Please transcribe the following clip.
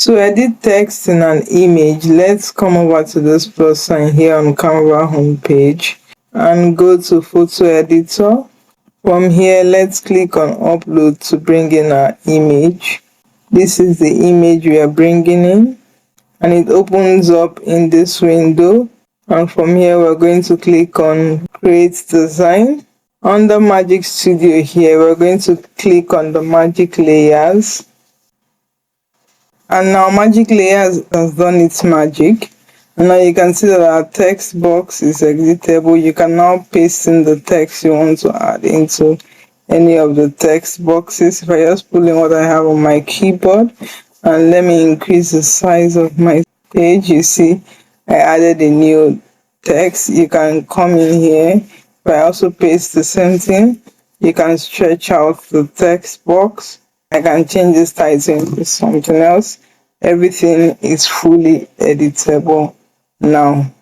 To edit text in an image, let's come over to this plus sign here on Canva homepage and go to photo editor. From here, let's click on upload to bring in our image. This is the image we are bringing in, and it opens up in this window. And from here, we're going to click on create design. Under Magic Studio here, we're going to click on the magic layers. And now Magic Layers has done its magic. And now you can see that our text box is editable. You can now paste in the text you want to add into any of the text boxes. If I just pull in what I have on my keyboard and let me increase the size of my page, you see I added a new text. You can come in here. If I also paste the same thing, you can stretch out the text box. I can change this title into something else. Everything is fully editable now.